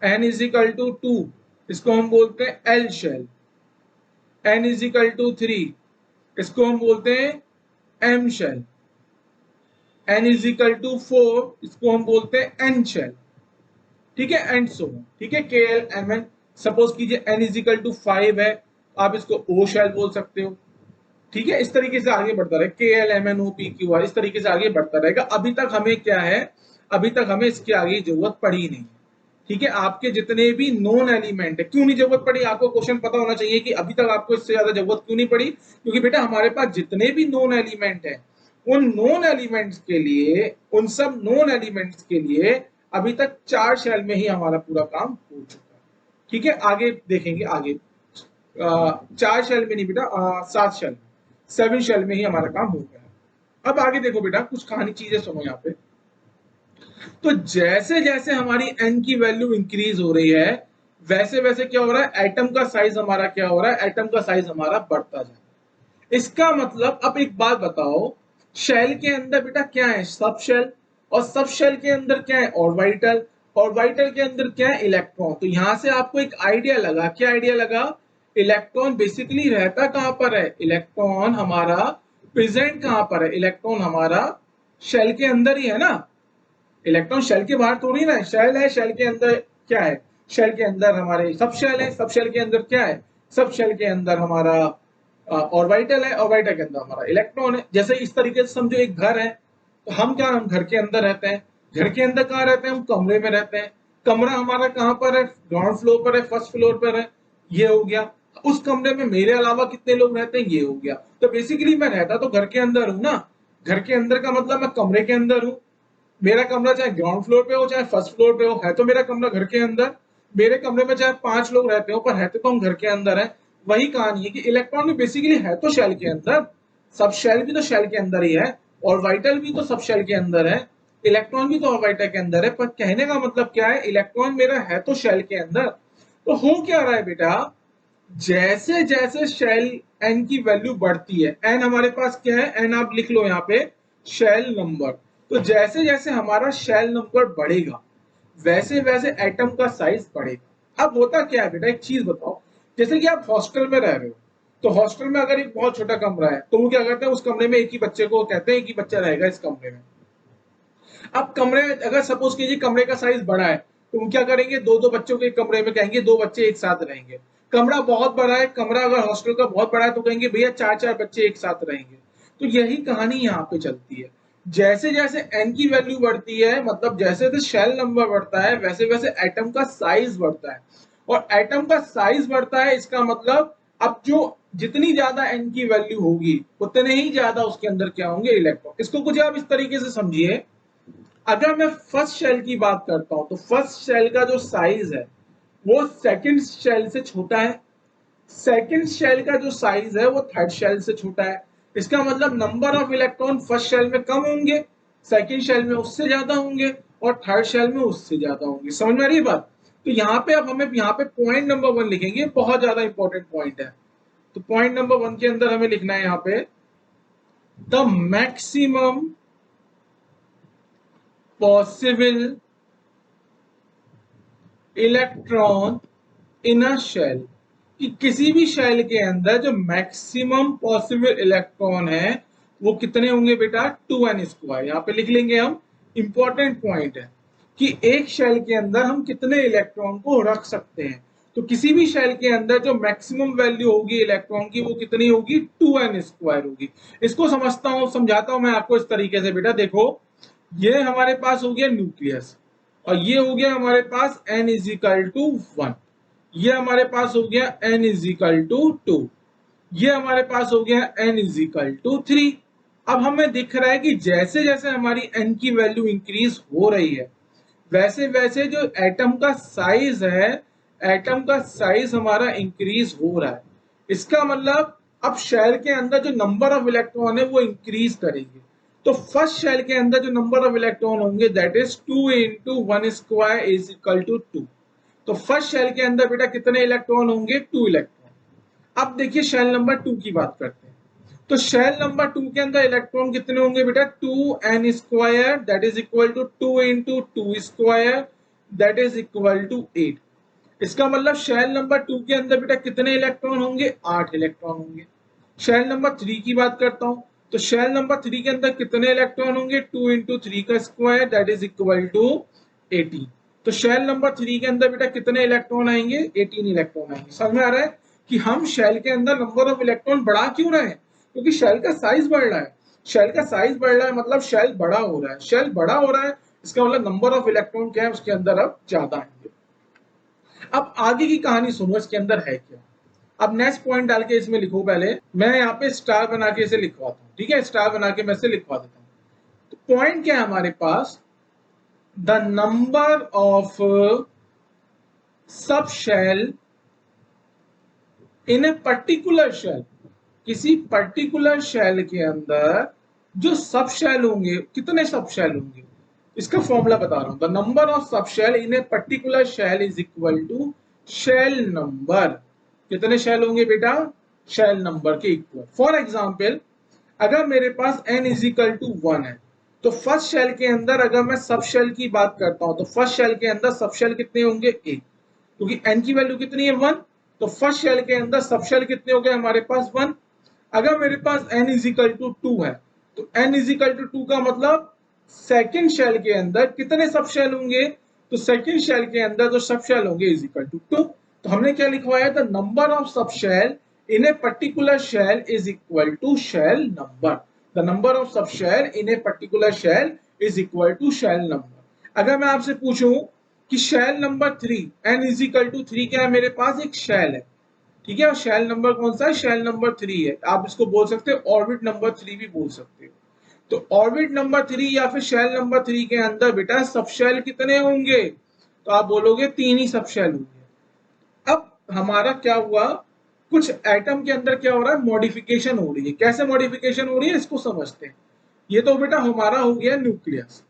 n is equal to 2 इसको हम बोलते हैं l shell, n is equal to 3 इसको हम बोलते हैं m shell, n is equal to 4 इसको हम बोलते हैं n शेल, ठीक है, एंड सो ठीक है, के एल एम एन। सपोज कीजिए n इज इक्वल टू 5 है, आप इसको o शेल बोल सकते हो, ठीक है। इस तरीके से आगे बढ़ता रहेगा, K L M N O P Q R, इस तरीके से आगे बढ़ता रहेगा। अभी तक हमें क्या है, अभी तक हमें इसके आगे जरूरत पड़ी नहीं, ठीक है। आपके जितने भी नॉन एलिमेंट है, क्यों नहीं जरूरत पड़ी, आपको क्वेश्चन पता होना चाहिए कि अभी तक आपको इससे ज्यादा जरूरत क्यों नहीं पड़ी, क्योंकि बेटा हमारे पास जितने भी नॉन एलिमेंट है, उन नॉन एलिमेंट्स के लिए, उन सब नॉन एलिमेंट्स के लिए अभी तक 4 शेल में ही हमारा पूरा काम हो चुका है, ठीक है। आगे देखेंगे, आगे 4 शेल में नहीं बेटा, 7 शेल, 7 शेल में ही हमारा काम हो गया। अब आगे देखो बेटा, कुछ कहानी चीजें सुनो यहाँ पे। तो जैसे जैसे हमारी n की वैल्यू इंक्रीज हो रही है, वैसे वैसे क्या हो रहा है, एटम का साइज हमारा क्या हो रहा है, एटम का साइज हमारा बढ़ता जा रहा है। इसका मतलब, अब एक बात बताओ, शेल के अंदर बेटा क्या है, सब शेल, और सब शेल के अंदर क्या है, ऑर्बिटल, ऑर्बिटल के अंदर क्या है, इलेक्ट्रॉन। तो यहां से आपको एक आइडिया लगा, क्या आइडिया लगा, इलेक्ट्रॉन बेसिकली रहता कहां पर है, इलेक्ट्रॉन हमारा प्रेजेंट कहां पर है, इलेक्ट्रॉन हमारा शेल के अंदर ही है ना, इलेक्ट्रॉन शेल के बाहर थोड़ी ना है, शेल है, शेल के अंदर क्या है, शेल के अंदर हमारे सब शेल है, सब शेल के अंदर क्या है, सब शेल के अंदर हमारा ऑर्बिटल है, ऑर्बिटल के अंदर हमारा इलेक्ट्रॉन है। जैसे इस तरीके से समझो एक घर है, तो हम क्या, हम घर के अंदर रहते हैं, घर के अंदर कहाँ रहते हैं, हम कमरे में रहते हैं, कमरा हमारा कहाँ पर है, ग्राउंड फ्लोर पर है, फर्स्ट फ्लोर पर है, ये हो गया। उस कमरे में मेरे अलावा कितने लोग रहते हैं, ये हो गया। तो बेसिकली मैं रहता तो घर के अंदर हूं ना, घर के अंदर का मतलब मैं कमरे के अंदर हूं, मेरा कमरा चाहे ग्राउंड फ्लोर पे हो चाहे फर्स्ट फ्लोर पे हो, है तो मेरा कमरा घर के अंदर, मेरे कमरे में चाहे 5 लोग रहते हो, पर है तो हम घर के अंदर है। वही कहानी है कि इलेक्ट्रॉन भी बेसिकली है तो शेल के अंदर, सब शेल भी तो शेल के अंदर ही है, ऑर्बिटल भी तो सब शेल के अंदर है, इलेक्ट्रॉन भी तो ऑर्बिटल के अंदर है। पर कहने का मतलब क्या है, इलेक्ट्रॉन मेरा है तो शेल के अंदर। तो हो क्या रहा है बेटा, जैसे जैसे शेल एन की वैल्यू बढ़ती है, एन हमारे पास क्या है, एन आप लिख लो यहाँ पे, शेल नंबर। तो जैसे जैसे हमारा शेल नंबर बढ़ेगा, वैसे वैसे एटम का साइज बढ़ेगा। अब होता क्या है बेटा, एक चीज बताओ, जैसे कि आप हॉस्टल में रह रहे हो, तो हॉस्टल में अगर एक बहुत छोटा कमरा है, तो वो क्या करते हैं, उस कमरे में एक ही बच्चे को कहते हैं, एक ही बच्चा रहेगा इस कमरे में। अब कमरे, अगर सपोज कीजिए कमरे का साइज बड़ा है, तो वो क्या करेंगे, दो दो बच्चों के कमरे में कहेंगे 2 बच्चे एक साथ रहेंगे। कमरा बहुत बड़ा है, कमरा अगर हॉस्टल का बहुत बड़ा है, तो कहेंगे भैया 4-4 बच्चे एक साथ रहेंगे। तो यही कहानी यहाँ पे चलती है, जैसे जैसे एन की वैल्यू बढ़ती है, मतलब जैसे जैसे शेल नंबर बढ़ता है, वैसे वैसे एटम का साइज बढ़ता है। और एटम का साइज बढ़ता है, इसका मतलब अब जो जितनी ज्यादा एन की वैल्यू होगी, उतने ही ज्यादा उसके अंदर क्या होंगे, इलेक्ट्रॉन। इसको कुछ आप इस तरीके से समझिए, अगर मैं फर्स्ट शेल की बात करता हूं, तो फर्स्ट शेल का जो साइज है वो सेकंड शेल से छोटा है, सेकंड शेल का जो साइज है वो थर्ड शेल से छोटा है। इसका मतलब number of electron first shell में कम होंगे, सेकंड शेल में उससे ज्यादा होंगे, और थर्ड शेल में उससे ज्यादा होंगे। समझ में आ रही है बात। तो यहाँ पे अब हमें यहाँ पे पॉइंट नंबर 1 लिखेंगे, बहुत ज्यादा इंपॉर्टेंट पॉइंट है। तो पॉइंट नंबर 1 के अंदर हमें लिखना है यहाँ पे, the maximum possible electron in a shell, कि किसी भी शेल के अंदर जो मैक्सिमम पॉसिबल इलेक्ट्रॉन है वो कितने होंगे बेटा, 2n²। यहाँ पे लिख लेंगे हम, इंपॉर्टेंट पॉइंट है कि एक शेल के अंदर हम कितने इलेक्ट्रॉन को रख सकते हैं। तो किसी भी शेल के अंदर जो मैक्सिमम वैल्यू होगी इलेक्ट्रॉन की, वो कितनी होगी, 2n² होगी। इसको समझता हूं, समझाता हूं मैं आपको इस तरीके से बेटा। देखो, ये हमारे पास हो गया न्यूक्लियस, और ये हो गया हमारे पास n इज इक्वल टू 1, ये हमारे पास हो गया n इज इक्वल टू 2, ये हमारे पास हो गया n इज इक्वल टू 3। अब हमें दिख रहा है कि जैसे जैसे हमारी n की वैल्यू इंक्रीज हो रही है, वैसे वैसे जो एटम का साइज है, एटम का साइज हमारा इंक्रीज हो रहा है। इसका मतलब अब शेल के अंदर जो नंबर ऑफ इलेक्ट्रॉन है वो इंक्रीज करेंगे। तो फर्स्ट शेल के अंदर जो नंबर ऑफ इलेक्ट्रॉन होंगे, that is 2 into 1² is equal to 2। तो फर्स्ट शेल के अंदर बेटा कितने इलेक्ट्रॉन होंगे, 2 इलेक्ट्रॉन। अब देखिए शेल नंबर 2 की बात करते हैं। तो शेल नंबर 2 के अंदर इलेक्ट्रॉन कितने होंगे बेटा, 2n² that is equal to 2 into 2² that is equal to 8। इसका मतलब शेल नंबर 2 के अंदर बेटा कितने इलेक्ट्रॉन होंगे, 8 इलेक्ट्रॉन होंगे। शेल नंबर 3 की बात करता हूं, तो शेल नंबर 3 के अंदर कितने इलेक्ट्रॉन होंगे, 2 इंटू 3 का square that is equal to 18। तो शेल नंबर 3 के अंदर बेटा कितने इलेक्ट्रॉन आएंगे, 18 इलेक्ट्रॉन आएंगे। समझ में आ रहा है कि हम शेल के अंदर नंबर ऑफ इलेक्ट्रॉन बढ़ा क्यों रहे हैं, क्योंकि शेल का साइज बढ़ रहा है। शेल का साइज बढ़ रहा है मतलब शेल बड़ा हो रहा है, शेल बड़ा हो रहा है इसका मतलब नंबर ऑफ इलेक्ट्रॉन क्या है उसके अंदर अब ज्यादा आएंगे। अब आगे की कहानी सुनो, इसके अंदर है क्या। अब नेक्स्ट पॉइंट डाल के इसमें लिखो, पहले मैं यहाँ पे स्टार बना के इसे लिखवाता हूँ, ठीक है, स्टार बना के मैं इसे लिखवा देता हूँ। तो पॉइंट क्या है हमारे पास, the number of sub shell in a particular shell, किसी पर्टिकुलर शेल के अंदर जो सब शेल होंगे, कितने सब शेल होंगे, इसका फॉर्मूला बता रहा हूं। The number of sub shell in a particular shell is equal to shell number. कितने शेल होंगे बेटा, शेल नंबर के इक्वल। फॉर एग्जाम्पल अगर मेरे पास n इज इक्वल टू 1 है, तो फर्स्ट शेल के अंदर अगर मैं सब शेल की बात करता हूं तो फर्स्ट शेल के अंदर सब शेल कितने होंगे, 1, क्योंकि n की वैल्यू कितनी है, 1। तो फर्स्ट शेल के अंदर सब शेल कितने हो गए हमारे पास, 1। अगर मेरे पास n इज इक्वल टू 2 है, तो n इज इक्वल टू 2 का मतलब सेकेंड शेल के अंदर कितने सब शेल होंगे, तो सेकेंड शेल के अंदर जो सब शेल होंगे इज इक्वल टू 2। तो हमने क्या लिखवाया, the number of sub shell in a particular shell is equal to shell number. The number of sub shell in a particular shell is equal to shell number. अगर मैं आपसे पूछूं कि shell number 3 n is equal to 3 क्या है, मेरे पास एक shell है, ठीक है, और शेल नंबर कौन सा है, शेल नंबर 3 है। आप इसको बोल सकते हो ऑर्बिट नंबर 3 भी बोल सकते हो। तो ऑर्बिट नंबर 3 या फिर शेल नंबर 3 के अंदर बेटा सब शेल कितने होंगे, तो आप बोलोगे 3 ही सब शेल होंगे। अब हमारा क्या हुआ, कुछ एटम के अंदर क्या हो रहा है, मॉडिफिकेशन हो रही है। कैसे मॉडिफिकेशन हो रही है इसको समझते हैं। ये तो बेटा हमारा हो गया न्यूक्लियस,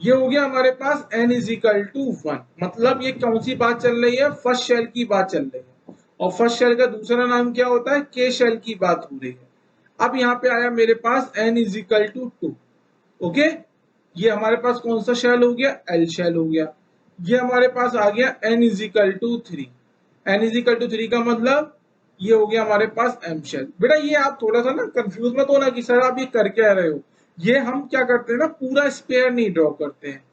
ये हो गया हमारे पास n इज इक्वल टू 1, मतलब ये कौन सी बात चल रही है, फर्स्ट शेल की बात चल रही है। और फर्स्ट शेल का दूसरा नाम क्या होता है, के शेल की बात हो रही है। अब यहाँ पे आया मेरे पास n is equal to 2, okay, ये हमारे पास कौन सा शेल हो गया, एल शेल हो गया। ये हमारे पास आ गया n is equal to 3, n is equal to 3 का मतलब ये हो गया हमारे पास एम शेल। बेटा ये आप थोड़ा सा ना कंफ्यूज मत होना कि सर आप ये कर क्या रहे हो। ये हम क्या करते हैं ना, पूरा स्पेयर नहीं ड्रॉ करते हैं,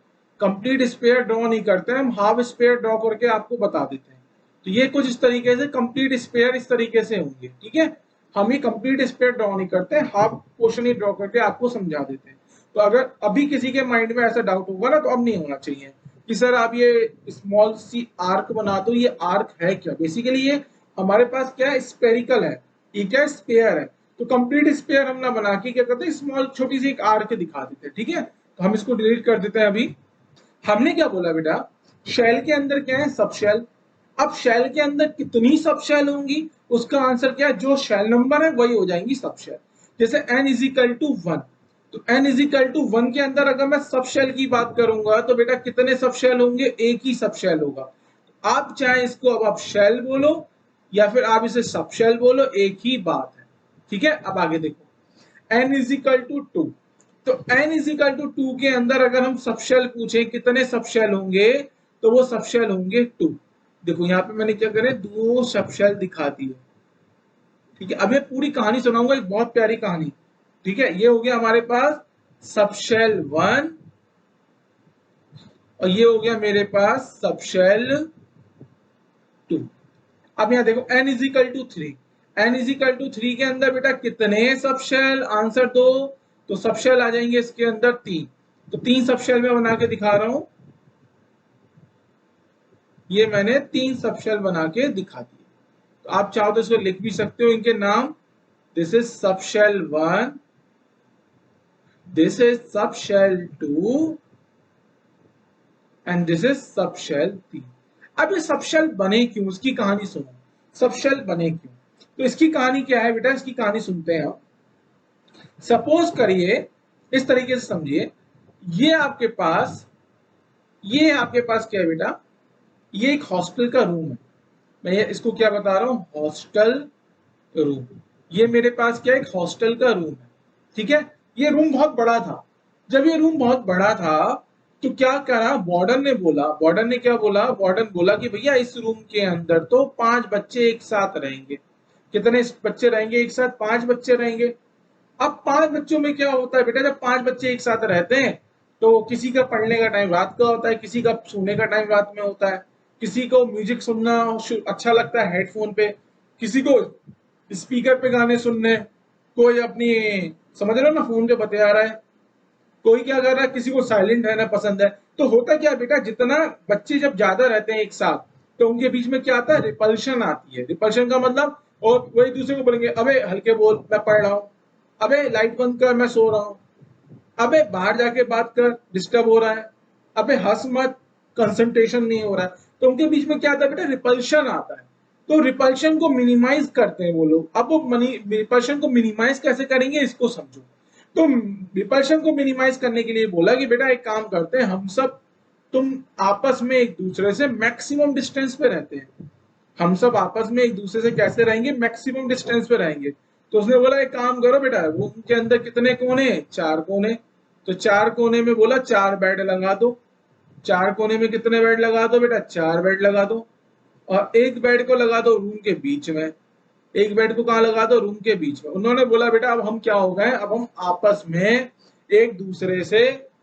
कंप्लीट स्पेयर ड्रॉ नहीं करते हैं, हम हाफ स्पेयर ड्रॉ करके आपको बता देते हैं। तो ये कुछ इस तरीके से कंप्लीट स्पेयर इस तरीके से होंगे, ठीक है। हम ही कंप्लीट स्पेयर ड्रॉ नहीं करते, हाफ पोर्शन ही ड्रॉ करके आपको समझा देते हैं। तो अगर अभी किसी के माइंड में ऐसा डाउट होगा ना, तो अब नहीं होना चाहिए कि सर आप ये स्मॉल सी आर्क बना दो, ये आर्क है क्या। बेसिकली ये हमारे पास क्या है, स्पेरिकल है, ये क्या स्पेयर है। तो कंप्लीट स्पेयर हम ना बना के क्या करते हैं, स्मॉल छोटी सी एक आर्क दिखा देते हैं, ठीक है। तो हम इसको डिलीट कर देते हैं। अभी हमने क्या बोला बेटा, शेल के अंदर क्या है, सब शेल। अब शेल के अंदर कितनी सब शेल होंगी, उसका आंसर क्या है, जो शेल नंबर है वही हो जाएंगी सब शेल। जैसे n इज इक्वल टू 1, तो n इज इक्वल टू 1 के अंदर अगर मैं सब शेल की बात करूंगा तो बेटा कितने सब शेल होंगे, एक ही सब शेल होगा। आप चाहे इसको अब आप शेल बोलो या फिर आप इसे सब शेल बोलो, एक ही बात है, ठीक है। अब आगे देखो, n इज इक्वल टू 2, तो n इज इक्वल टू 2 के अंदर अगर हम सब शेल पूछे कितने सब शेल होंगे, तो वो सब शेल होंगे 2। देखो यहाँ पे मैंने क्या करे, दो सब शेल दिखा दिए, ठीक है। अब ये पूरी कहानी सुनाऊंगा, एक बहुत प्यारी कहानी, ठीक है। ये हो गया हमारे पास सब शेल 1 और ये हो गया मेरे पास सब शेल 2। अब यहाँ देखो n is equal to 3, n is equal to 3 के अंदर बेटा कितने सब शेल, आंसर दो। तो सब शेल आ जाएंगे इसके अंदर 3, तो 3 सब शेल में बना के दिखा रहा हूं, ये मैंने 3 सब शेल बना के दिखा दिए। तो आप चाहो तो इसको लिख भी सकते हो इनके नाम, this is sub shell 1, this is sub shell 2 and this is sub shell 3। अब ये सब शेल बने क्यों, उसकी कहानी सुनो। सब शेल बने क्यों, तो इसकी कहानी क्या है बेटा, इसकी कहानी सुनते हैं आप। सपोज करिए, इस तरीके से समझिए, ये आपके पास क्या है बेटा, ये एक हॉस्टल का रूम है। मैं इसको क्या बता रहा हूं, हॉस्टल रूम। ये मेरे पास क्या एक हॉस्टल का रूम है, ठीक है। ये रूम बहुत बड़ा था। जब ये रूम बहुत बड़ा था तो क्या करा, वार्डन ने क्या बोला, वार्डन बोला कि भैया इस रूम के अंदर तो 5 बच्चे एक साथ रहेंगे। कितने बच्चे रहेंगे एक साथ? 5 बच्चे रहेंगे। अब 5 बच्चों में क्या होता है बेटा, जब 5 बच्चे एक साथ रहते हैं तो किसी का पढ़ने का टाइम रात का होता है, किसी का सोने का टाइम रात में होता है, किसी को म्यूजिक सुनना अच्छा लगता है हेडफोन पे, किसी को स्पीकर पे गाने सुनने, कोई अपनी, समझ रहे हो ना, फोन पे बतिया रहा है, कोई क्या कर रहा है, किसी को साइलेंट रहना पसंद है। तो होता क्या बेटा, जितना बच्चे जब ज्यादा रहते हैं एक साथ तो उनके बीच में क्या आता है, रिपल्शन आती है। रिपल्शन का मतलब, और वही दूसरे को बोलेंगे अबे हल्के बोल मैं पढ़ रहा हूँ, अबे लाइट बंद कर मैं सो रहा हूँ, अबे बाहर जाके बात कर डिस्टर्ब हो रहा है, अबे हंस मत कंसंट्रेशन नहीं हो रहा है। तो उनके बीच में क्या आता है बेटा, रिपल्शन आता है। तो रिपल्शन को मिनिमाइज करते हैं वो लोग। अब वो रिपल्शन को मिनिमाइज कैसे करेंगे इसको समझो। तो रिपल्शन को मिनिमाइज करने के लिए बोला कि बेटा एक काम करते हैं हम सब, तुम आपस में एक दूसरे से मैक्सिमम डिस्टेंस पे रहते हैं, हम सब आपस में एक दूसरे से कैसे रहेंगे, मैक्सिमम डिस्टेंस पे रहेंगे। तो उसने बोला एक काम करो बेटा, रूम के अंदर कितने कोने, 4 कोने, तो 4 कोने में बोला 4 बेड लगा दो। 4 कोने में कितने बेड लगा दो बेटा, 4 बेड लगा दो। और एक बेड को लगा दो रूम के बीच में, एक बेड को कहाँ लगा दो, रूम के बीच में। उन्होंने बोला बेटा अब हम क्या हो गए, अब हम आपस में एक दूसरे से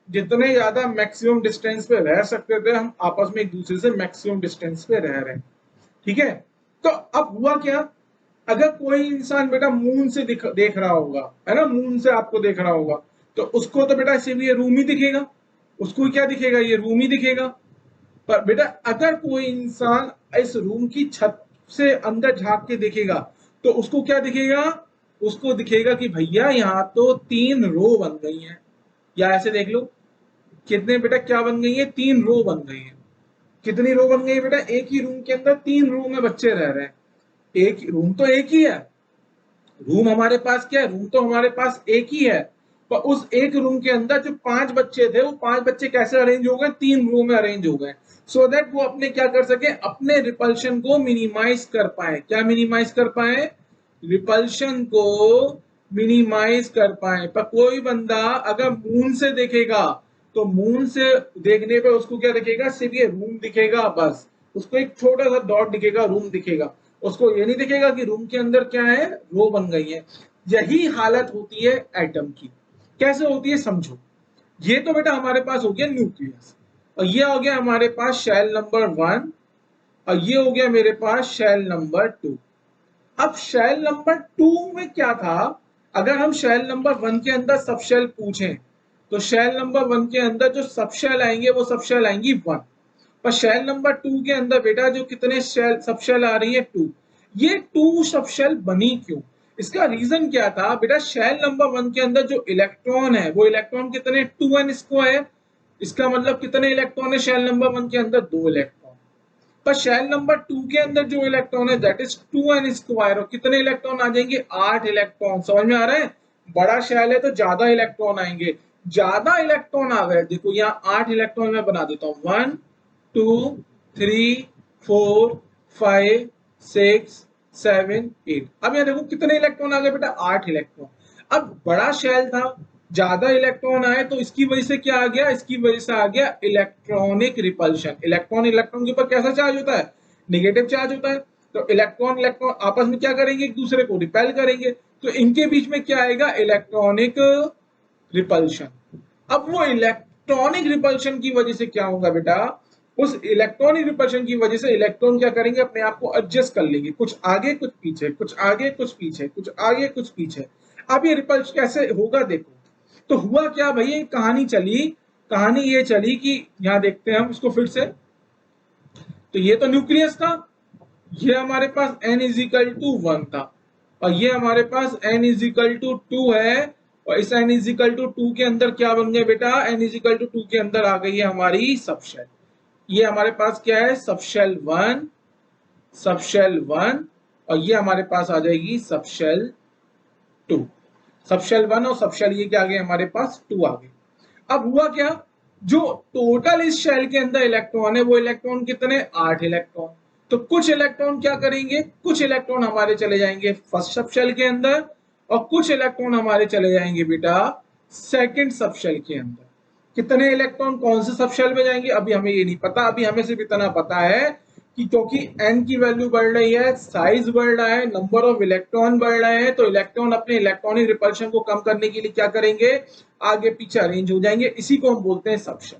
जितने ज्यादा मैक्सिमम डिस्टेंस पे रह सकते थे, हम आपस में एक दूसरे से मैक्सिमम डिस्टेंस पे रह रहे हैं, ठीक है। तो अब हुआ क्या, अगर कोई इंसान बेटा मून से देख रहा होगा, है ना, मून से आपको देख रहा होगा, तो उसको तो बेटा सिर्फ ये रूम ही दिखेगा, उसको क्या दिखेगा, ये रूम ही दिखेगा। पर बेटा अगर कोई इंसान इस रूम की छत से अंदर झांक के देखेगा तो उसको क्या दिखेगा, उसको दिखेगा कि भैया यहाँ तो 3 रो बन गई हैं। या ऐसे देख लो, कितने बेटा क्या बन गई है, 3 रो बन गई है। कितनी रो बन गई है बेटा, एक ही रूम के अंदर 3 रो में बच्चे रह रहे हैं। एक रूम तो एक ही है, रूम हमारे पास क्या है, रूम तो हमारे पास एक ही है, पर उस एक रूम के अंदर जो 5 बच्चे थे वो 5 बच्चे कैसे अरेंज हो गए, 3 रूम में अरेंज हो गए, सो दैट वो अपने क्या कर सके, अपने रिपल्शन को मिनिमाइज कर पाए। क्या मिनिमाइज कर पाए, रिपल्शन को मिनिमाइज कर पाए। पर कोई बंदा अगर मून से देखेगा तो मून से देखने पे उसको क्या दिखेगा, सिर्फ ये रूम दिखेगा बस, उसको एक छोटा सा डॉट दिखेगा, रूम दिखेगा, उसको ये नहीं दिखेगा कि रूम के अंदर क्या है, रो बन गई है। यही हालत होती है एटम की। कैसे होती है समझो, ये तो बेटा हमारे पास हो गया न्यूक्लियस, और ये हो गया हमारे पास शेल नंबर 1, और ये हो गया मेरे पास शेल नंबर 2। अब शेल नंबर 2 में क्या था, अगर हम शेल नंबर 1 के अंदर सब शेल पूछें तो शेल नंबर 1 के अंदर जो सब शेल आएंगे वो सब शेल आएंगी 1। पर शेल नंबर 2 के अंदर बेटा जो कितने शेल सब शेल आ रही है, 2। ये 2 सब शेल बनी क्यों, इसका रीजन क्या था बेटा, शेल नंबर 1 के अंदर जो इलेक्ट्रॉन है वो इलेक्ट्रॉन कितने 2n स्क्वायर, इसका मतलब कितने इलेक्ट्रॉन है शेल नंबर 1 के अंदर, 2 इलेक्ट्रॉन। पर शेल नंबर 2 के अंदर जो इलेक्ट्रॉन है दैट इज 2n स्क्वायर, और कितने इलेक्ट्रॉन आ जाएंगे, 8 इलेक्ट्रॉन। समझ में आ रहा है, बड़ा शेल है तो ज्यादा इलेक्ट्रॉन आएंगे, ज्यादा इलेक्ट्रॉन आ गए, देखो यहाँ 8 इलेक्ट्रॉन मैं बना देता हूँ, 1 2 3 4 5 6 7 8। अब यहाँ देखो कितने इलेक्ट्रॉन आ गए बेटा, 8 इलेक्ट्रॉन। अब बड़ा शेल था, ज्यादा इलेक्ट्रॉन आए तो इसकी वजह से क्या आ गया, इसकी वजह से आ गया इलेक्ट्रॉनिक रिपल्शन। इलेक्ट्रॉन इलेक्ट्रॉन के ऊपर कैसा चार्ज होता है, नेगेटिव चार्ज होता है। तो इलेक्ट्रॉन इलेक्ट्रॉन आपस में क्या करेंगे, एक दूसरे को रिपेल करेंगे, तो इनके बीच में क्या आएगा, इलेक्ट्रॉनिक रिपल्शन। अब वो इलेक्ट्रॉनिक रिपल्शन की वजह से क्या होगा बेटा, उस इलेक्ट्रॉनिक रिपल्शन की वजह से इलेक्ट्रॉन क्या करेंगे, अपने आप को एडजस्ट कर लेंगे, कुछ आगे कुछ पीछे, कुछ आगे कुछ पीछे, कुछ आगे कुछ पीछे। अब ये रिपल्स कैसे होगा देखो। तो हुआ क्या भाई, ये कहानी चली, कहानी ये चली कि यहाँ देखते हैं हम इसको फिर से। तो ये तो न्यूक्लियस था, ये हमारे पास n इजिकल टू 1 था, और ये हमारे पास n इजिकल टू 2 है, और इस n इजिकल टू 2 के अंदर क्या बन गया बेटा, n इजिकल टू 2 के अंदर आ गई है हमारी सबशेल। ये हमारे पास क्या है, सबशेल 1, सबशेल 1, और ये हमारे पास आ जाएगी सबशेल 2। सबशेल 1 और सबशेल ये क्या आ गए हमारे पास, 2 आ गए। अब हुआ क्या, जो टोटल इस शेल के अंदर इलेक्ट्रॉन है वो इलेक्ट्रॉन कितने, 8 इलेक्ट्रॉन। तो कुछ इलेक्ट्रॉन क्या करेंगे, कुछ इलेक्ट्रॉन हमारे चले जाएंगे फर्स्ट सब शेल के अंदर और कुछ इलेक्ट्रॉन हमारे चले जाएंगे बेटा सेकंड सब शेल के अंदर। कितने इलेक्ट्रॉन कौन से सब शेल में जाएंगे अभी हमें ये नहीं पता, अभी हमें सिर्फ इतना पता है कि क्योंकि n की वैल्यू बढ़ रही है, साइज बढ़ रहा है, नंबर ऑफ इलेक्ट्रॉन बढ़ रहे हैं, तो इलेक्ट्रॉन अपने इलेक्ट्रॉनिक रिपल्शन को कम करने के लिए क्या करेंगे, आगे पीछे अरेंज हो जाएंगे। इसी को हम बोलते हैं सबशेल।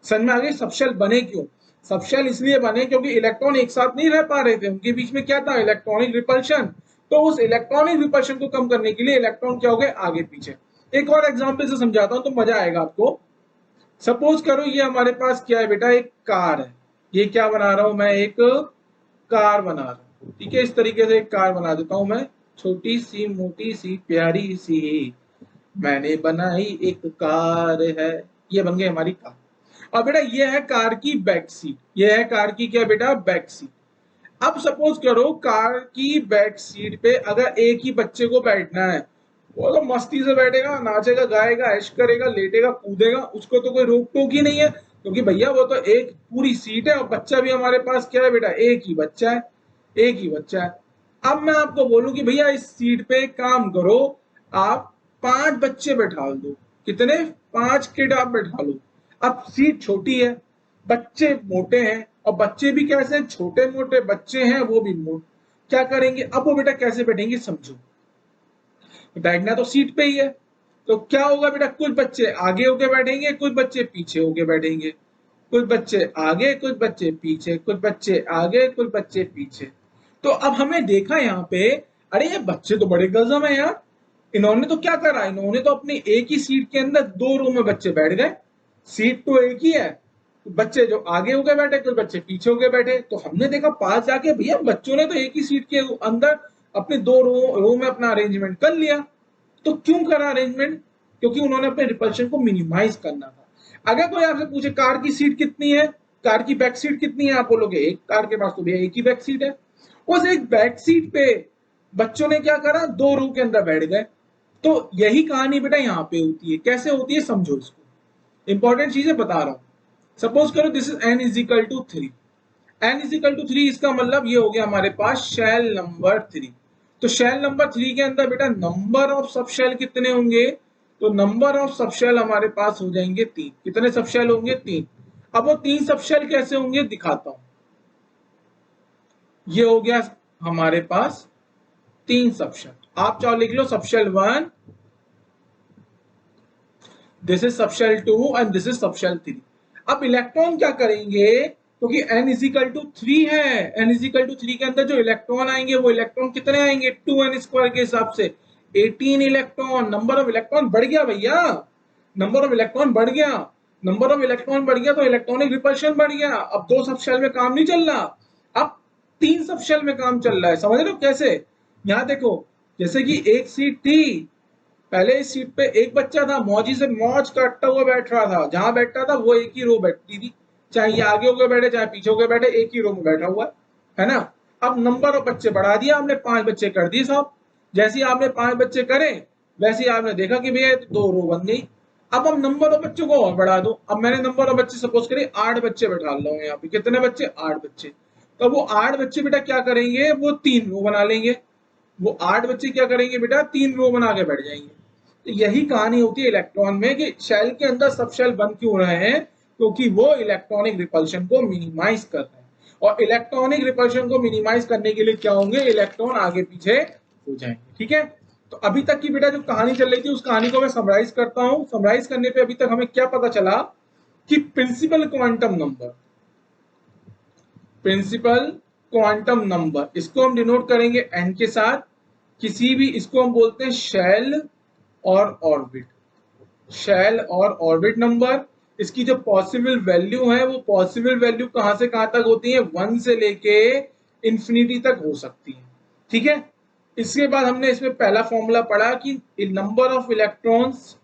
समझ में आ गई सबशेल बने क्यों? सबशेल इसलिए बने क्योंकि इलेक्ट्रॉन एक साथ नहीं रह पा रहे थे, उनके बीच में क्या था, इलेक्ट्रॉनिक रिपल्शन। तो उस इलेक्ट्रॉनिक रिपल्शन को कम करने के लिए इलेक्ट्रॉन क्या हो गए, आगे पीछे। एक और एग्जांपल से समझाता हूं तो मजा आएगा आपको। सपोज करो ये हमारे पास क्या है बेटा, एक कार है। ये क्या बना रहा हूं मैं, एक कार बना रहा हूं, ठीक है। इस तरीके से एक कार बना देता हूं मैं, छोटी सी मोटी सी प्यारी सी मैंने बनाई एक कार है, ये बन गई हमारी कार। अब बेटा ये है कार की बैक सीट, ये है कार की क्या बेटा, बैक सीट। अब सपोज करो कार की बैक सीट पे अगर एक ही बच्चे को बैठना है, वो तो मस्ती से बैठेगा, नाचेगा, गाएगा, ऐश करेगा, लेटेगा, कूदेगा, उसको तो कोई रोक टोक ही नहीं है, क्योंकि भैया वो तो एक पूरी सीट है और बच्चा भी हमारे पास क्या है बेटा, एक ही बच्चा है, एक ही बच्चा है। अब मैं आपको बोलूं कि भैया इस सीट पे काम करो, आप 5 बच्चे बैठा दो। कितने, 5 किड आप बैठा लो। अब सीट छोटी है, बच्चे मोटे हैं, और बच्चे भी कैसे, छोटे मोटे बच्चे हैं, वो भी मोटे। क्या करेंगे अब वो बेटा, कैसे बैठेंगे समझो। बैठना तो सीट पे ही है, तो क्या होगा बेटा, कुछ बच्चे आगे होके बैठेंगे, कुछ बच्चे पीछे होके बैठेंगे, कुछ बच्चे आगे, कुछ बच्चे पीछे, कुछ बच्चे आगे, कुछ बच्चे पीछे। तो अब हमें देखा यहाँ पे, अरे ये बच्चे तो बड़े गजब है यार, इन्होंने तो क्या करा, इन्होंने तो अपनी एक ही सीट के अंदर 2 रो में बच्चे बैठ गए। सीट तो एक ही है, बच्चे जो आगे हो गए बैठे, कुछ बच्चे पीछे हो गए बैठे। तो हमने देखा पास जाके, भैया बच्चों ने तो एक ही सीट के अंदर अपने 2 रो में अपना अरेंजमेंट कर लिया। तो क्यों करा अरेंजमेंट, क्योंकि उन्होंने अपने रिपल्शन को मिनिमाइज करना था। अगर कोई आपसे पूछे कार की सीट कितनी है, कार की बैक सीट कितनी है, आप बोलोगे एक, कार के पास तो भैया एक ही बैक सीट है। उस एक बैक सीट पे बच्चों ने क्या करा, 2 रो के अंदर बैठ गए। तो यही कहानी बेटा यहाँ पे होती है। कैसे होती है समझो इसको, इंपॉर्टेंट चीजें बता रहा हूं। सपोज करो this is n is equal to 3, n is equal to 3, इसका मतलब ये हो गया हमारे पास शेल नंबर 3। तो शेल नंबर 3 के अंदर बेटा नंबर ऑफ सब शेल कितने होंगे, तो नंबर ऑफ सब शेल हमारे पास हो जाएंगे 3। कितने सब शेल होंगे, 3। अब वो 3 सब शेल कैसे होंगे दिखाता हूं। ये हो गया हमारे पास 3 सब शेल, आप चाहो लिख लो sub shell 1, this is sub shell 2 and this is sub shell 3। अब इलेक्ट्रॉन क्या करेंगे, क्योंकि n इजिकल टू 3 है, n इजिकल टू 3 के अंदर जो इलेक्ट्रॉन आएंगे वो इलेक्ट्रॉन कितने आएंगे, 2n स्क्वायर के हिसाब से 18 इलेक्ट्रॉन। नंबर ऑफ इलेक्ट्रॉन बढ़ गया भैया, नंबर ऑफ इलेक्ट्रॉन बढ़ गया, नंबर ऑफ इलेक्ट्रॉन बढ़ गया तो इलेक्ट्रॉनिक रिपल्शन बढ़ गया। अब 2 सब शेल में काम नहीं चल रहा, अब 3 सब शेल में काम चल रहा है। समझ रहे हो कैसे, यहां देखो, जैसे कि एक सीट थी, पहले इस सीट पे एक बच्चा था, मौजी से मौज काटता हुआ बैठ रहा था, जहां बैठता था वो एक ही रो बैठती थी, चाहे ये आगे होकर बैठे चाहे पीछे होकर बैठे, एक ही रो में बैठा हुआ है ना। अब नंबर ऑफ बच्चे बढ़ा दिया हमने, 5 बच्चे कर दिए साहब। जैसे ही आपने 5 बच्चे करे वैसे ही आपने देखा कि भैया 2 रो बन गई। अब हम नंबर ऑफ बच्चों को और बढ़ा दो। अब मैंने नंबर ऑफ बच्चे सपोज करें 8 बच्चे बैठा रहा हूँ यहाँ पे, कितने बच्चे, 8 बच्चे। तो वो 8 बच्चे बेटा क्या करेंगे, वो 3 रो बना लेंगे, वो 8 बच्चे क्या करेंगे बेटा, 3 रो बना के बैठ जाएंगे। तो यही कहानी होती है इलेक्ट्रॉन में कि शेल के अंदर सब शेल बन क्यों रहे हैं, क्योंकि वो इलेक्ट्रॉनिक रिपल्शन को मिनिमाइज कर रहे हैं। और इलेक्ट्रॉनिक रिपल्शन को मिनिमाइज करने के लिए क्या होंगे, इलेक्ट्रॉन आगे पीछे हो जाएंगे। ठीक है, तो अभी तक की बेटा जो कहानी चल रही थी उस कहानी को मैं समराइज करता हूं। समराइज करने पे अभी तक हमें क्या पता चला कि principal quantum number, principal quantum number, इसको हम डिनोट करेंगे n के साथ। किसी भी, इसको हम बोलते हैं शेल और ऑर्बिट, शेल और ऑर्बिट नंबर। इसकी जो पॉसिबल वैल्यू है वो पॉसिबल वैल्यू कहां से कहां तक होती है, 1 से लेके इंफिनिटी तक हो सकती है। ठीक है, इसके बाद हमने इसमें पहला फॉर्मूला पढ़ा कि number of electrons,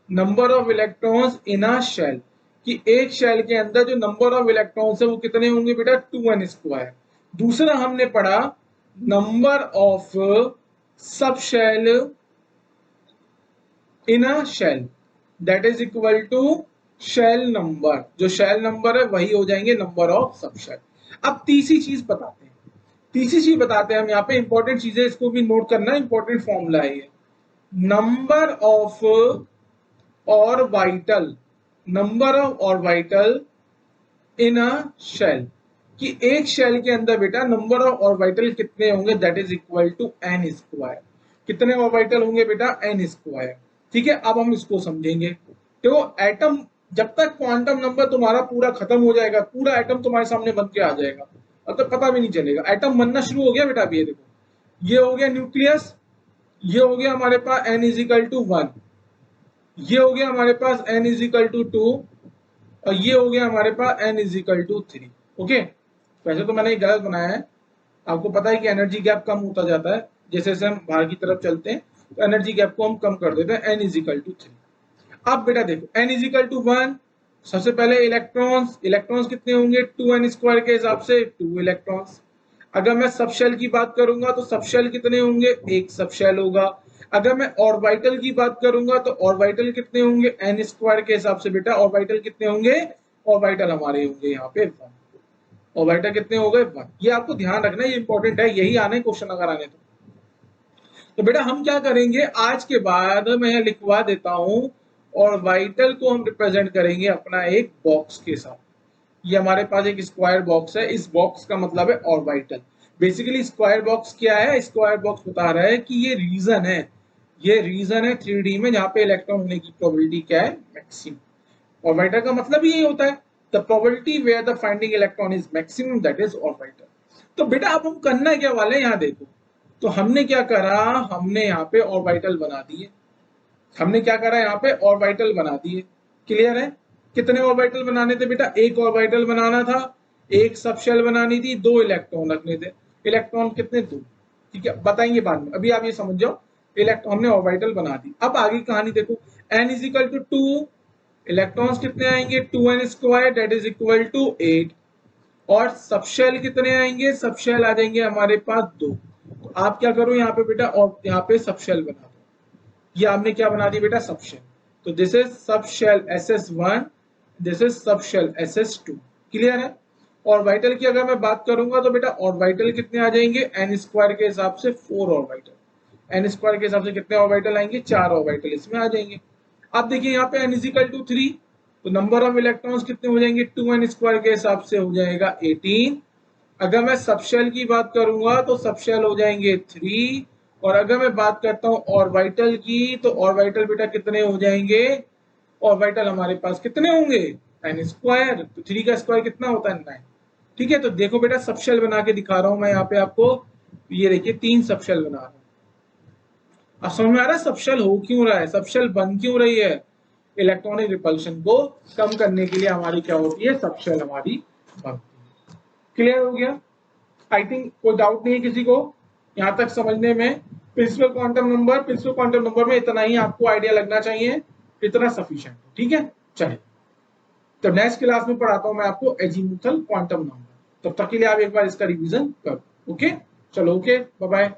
number of electrons in a shell, कि एक शेल के अंदर जो नंबर ऑफ इलेक्ट्रॉन्स है वो कितने होंगे बेटा, 2n स्क्वायर। दूसरा हमने पढ़ा number of sub shell in a shell, that is equal to shell number, जो शेल नंबर है वही हो जाएंगे नंबर ऑफ सब शेल। अब तीसरी चीज बताते हैं, तीसरी चीज बताते हैं हम यहाँ पे, इंपॉर्टेंट चीजें, इसको भी नोट करना, इंपॉर्टेंट फॉर्मूला है ये। Number of orbital, number of orbital in a shell, कि एक शेल के अंदर बेटा नंबर ऑफ ऑर्बिटल कितने होंगे, that is equal to n square. कितने ऑर्बिटल होंगे बेटा, एन स्क्वायर। ठीक है, अब हम इसको समझेंगे। तो एटम, जब तक क्वांटम नंबर तुम्हारा पूरा खत्म हो जाएगा, पूरा एटम तुम्हारे सामने बन के आ जाएगा, अब तक पता भी नहीं चलेगा। एटम बनना शुरू हो गया बेटा, अभी ये देखो, ये हो गया न्यूक्लियस, ये हो गया हमारे पास n इजिकल टू 1, ये हो गया हमारे पास n इजिकल टू 2, और ये हो गया हमारे पास n इजिकल टू 3। ओके, वैसे तो मैंने ये गलत बनाया है, आपको पता है कि एनर्जी गैप कम होता जाता है जैसे जैसे हम बाहर की तरफ चलते हैं, तो एनर्जी गैप को हम कम कर देते हैं, n इजिकल टू 3। अब बेटा देखो, n इजिकल टू 1, सबसे पहले इलेक्ट्रॉन्स, इलेक्ट्रॉन्स कितने होंगे, 2n स्क्वायर के हिसाब से 2 इलेक्ट्रॉन्स। अगर मैं सब शेल की बात करूंगा तो सब शेल कितने होंगे, एक सब शेल होगा। अगर मैं ऑर्बिटल की बात करूंगा तो ऑर्बिटल कितने होंगे, n स्क्वायर के हिसाब से बेटा ऑर्बिटल कितने होंगे, ऑर्बिटल हमारे होंगे यहाँ पे 1। ऑर्बिटल कितने हो गए, 1। ये आपको ध्यान रखना है, ये इंपॉर्टेंट है, यही आने क्वेश्चन अगर आने तो बेटा हम क्या करेंगे, आज के बाद मैं लिखवा देता हूं, ऑर्बिटल को हम रिप्रेजेंट करेंगे अपना एक बॉक्स के साथ। ये हमारे पास एक स्क्वायर बॉक्स है, इस बॉक्स का मतलब है ऑर्बिटल। बेसिकली स्क्वायर बॉक्स क्या है, स्क्वायर बॉक्स बता रहा है कि ये रीजन है, ये रीजन है 3D में जहां पे इलेक्ट्रॉन होने की प्रोबेबिलिटी क्या है, मैक्सिमम। ऑर्बिटल का मतलब ही यही होता है, the probability where the finding electron is maximum, that is orbital. तो बेटा अब हम करना क्या वाले हैं, यहाँ देखो, तो हमने क्या करा, हमने यहाँ पे ऑर्बिटल बना दिए। हमने क्या करा, यहाँ पे ऑर्बिटल बना दिए। क्लियर है, कितने ऑर्बिटल बनाने थे बेटा, एक ऑर्बिटल बनाना था, एक सब शेल बनानी थी, 2 इलेक्ट्रॉन रखने थे। इलेक्ट्रॉन कितने, 2। ठीक है, बताएंगे बाद में, अभी आप ये समझ जाओ, इलेक्ट्रॉन हमने ऑर्बिटल बना दी। अब आगे कहानी देखो, n is equal to 2, electrons कितने आएंगे, 2n square, that is equal to 8। और सब शेल कितने आएंगे, सब शेल आ जाएंगे हमारे पास 2। तो आप क्या करो यहाँ पे बेटा, और यहाँ पे सब शेल बना दो। ये आपने क्या बना दिया बेटा, सब शेल। तो this is sub shell SS1, this is sub shell SS2। Clear है। ऑर्बिटल की अगर मैं बात करूंगा तो बेटा ऑर्बिटल कितने आ जाएंगे, n स्क्वायर के हिसाब से 4 ऑर्बिटल। n स्क्वायर के हिसाब से कितने ऑर्बिटल आएंगे, 4 ऑर्बिटल इसमें आ जाएंगे। अब देखिए यहाँ पे n इजिकल टू 3, तो नंबर ऑफ इलेक्ट्रॉन्स कितने हो जाएंगे, 2n स्क्वायर के हिसाब से हो जाएगा 18। अगर मैं सब शेल की बात करूंगा तो सब शेल हो जाएंगे 3। और अगर मैं बात करता हूं ऑर्बिटल की, तो ऑर्बिटल बेटा कितने हो जाएंगे, ऑर्बिटल हमारे पास कितने होंगे, n स्क्वायर। तो 3 का स्क्वायर कितना होता है, 9। ठीक है, तो देखो बेटा सब शेल बना के दिखा रहा हूं मैं यहाँ पे आपको, ये देखिए 3 सब शेल बना रहा हूं। अब समझ में आ रहा है सब शेल हो क्यों रहा है, सब शेल बन क्यों रही है, इलेक्ट्रॉनिक रिपल्शन को कम करने के लिए हमारी क्या होती है, सब शेल हमारी बनती है। क्लियर हो गया, आई थिंक कोई डाउट नहीं है किसी को यहां तक समझने में। Principal quantum number, principal quantum number में इतना ही आपको आइडिया लगना चाहिए, इतना सफिशिएंट। ठीक है, चलिए तो नेक्स्ट क्लास में पढ़ाता हूं मैं आपको एजीमुथल क्वांटम नंबर। तब तक के लिए आप एक बार इसका रिवीजन करो। ओके, चलो, ओके, बाय बाय।